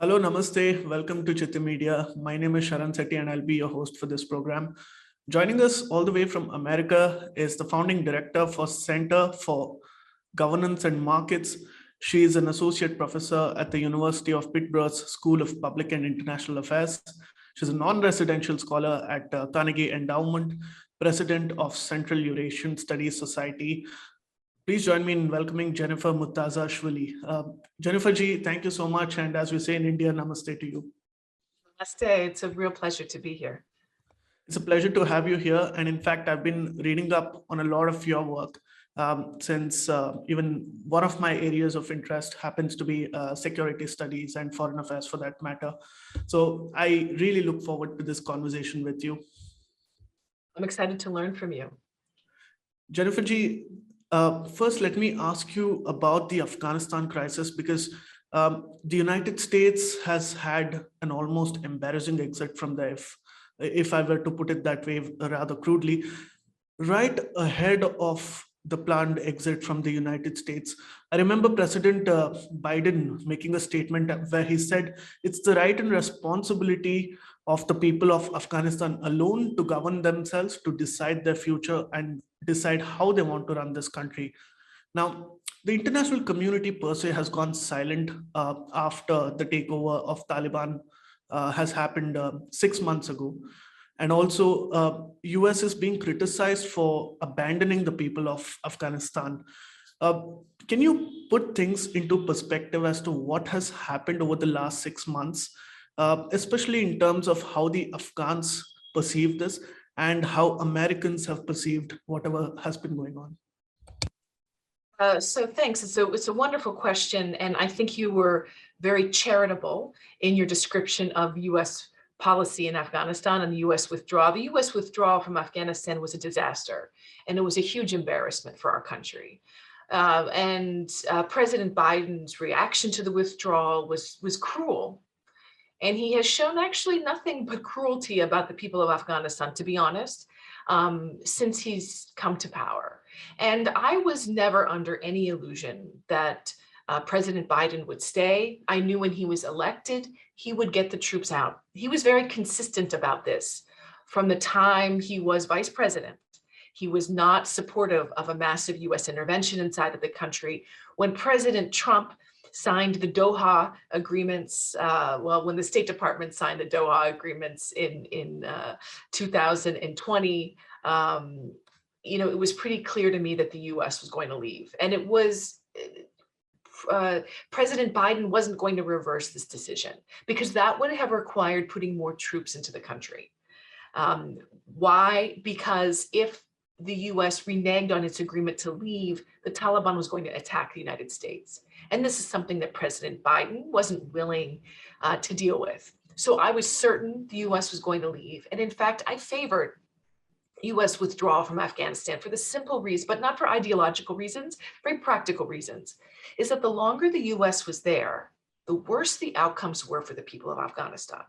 Hello, namaste. Welcome to Chitti Media. My name is Sharan Sethi and I'll be your host for this program. Joining us all the way from America is the founding director for Center for Governance and Markets. She is an associate professor at the University of Pittsburgh's School of Public and International Affairs. She's a non-residential scholar at Carnegie Endowment, president of Central Eurasian Studies Society. Please join me in welcoming Jennifer Murtazashvili. Jennifer ji, thank you so much. And as we say in India, namaste to you. Namaste. It's a real pleasure to be here. It's a pleasure to have you here. And in fact, I've been reading up on a lot of your work since even one of my areas of interest happens to be security studies and foreign affairs for that matter. So I really look forward to this conversation with you. I'm excited to learn from you. Jennifer ji, first, let me ask you about the Afghanistan crisis, because the United States has had an almost embarrassing exit from there, if I were to put it that way, rather crudely. Right ahead of the planned exit from the United States, I remember President Biden making a statement where he said it's the right and responsibility of the people of Afghanistan alone to govern themselves, to decide their future and decide how they want to run this country. Now, the international community per se has gone silent after the takeover of Taliban has happened 6 months ago. And also, US is being criticized for abandoning the people of Afghanistan. Can you put things into perspective as to what has happened over the last 6 months, especially in terms of how the Afghans perceive this and how Americans have perceived whatever has been going on? So thanks. It's a wonderful question. And I think you were very charitable in your description of US policy in Afghanistan and the US withdrawal. The US withdrawal from Afghanistan was a disaster, and it was a huge embarrassment for our country. President Biden's reaction to the withdrawal was cruel. And he has shown actually nothing but cruelty about the people of Afghanistan, to be honest, since he's come to power. And I was never under any illusion that President Biden would stay. I knew when he was elected, he would get the troops out. He was very consistent about this from the time he was vice president. He was not supportive of a massive US intervention inside of the country. When President Trump signed the Doha agreements, when the State Department signed the Doha agreements in 2020, it was pretty clear to me that the US was going to leave. And it was, President Biden wasn't going to reverse this decision, because that would have required putting more troops into the country. Why? Because if the US reneged on its agreement to leave, the Taliban was going to attack the United States. And this is something that President Biden wasn't willing to deal with. So I was certain the US was going to leave. And in fact, I favored US withdrawal from Afghanistan for the simple reason, but not for ideological reasons, very practical reasons, is that the longer the US was there, the worse the outcomes were for the people of Afghanistan.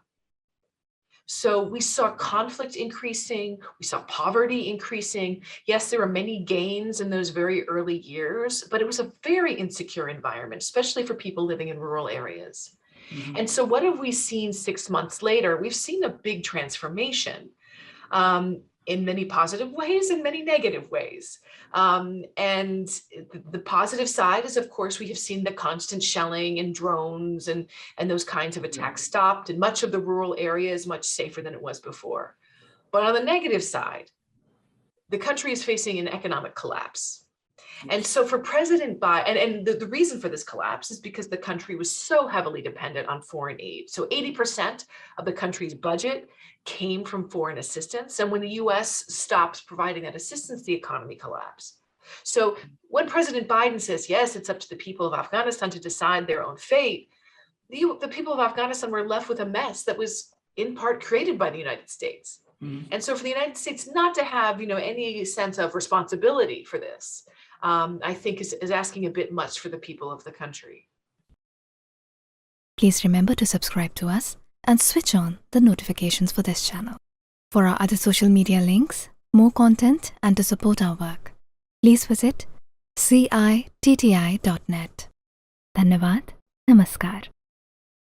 So we saw conflict increasing, we saw poverty increasing. Yes, there were many gains in those very early years, but it was a very insecure environment, especially for people living in rural areas. Mm-hmm. And so what have we seen 6 months later? We've seen a big transformation in many positive ways and many negative ways. And the positive side is, of course, we have seen the constant shelling and drones and those kinds of attacks stopped, and much of the rural area is much safer than it was before. But on the negative side, the country is facing an economic collapse. And so for President Biden, and the reason for this collapse is because the country was so heavily dependent on foreign aid. So 80% of the country's budget came from foreign assistance. And when the US stops providing that assistance, the economy collapsed. So when President Biden says, yes, it's up to the people of Afghanistan to decide their own fate, the people of Afghanistan were left with a mess that was in part created by the United States. Mm-hmm. And so for the United States not to have, any sense of responsibility for this, I think is asking a bit much for the people of the country. Please remember to subscribe to us and switch on the notifications for this channel. For our other social media links, more content, and to support our work, please visit citti.net. Dhanyavad. Namaskar.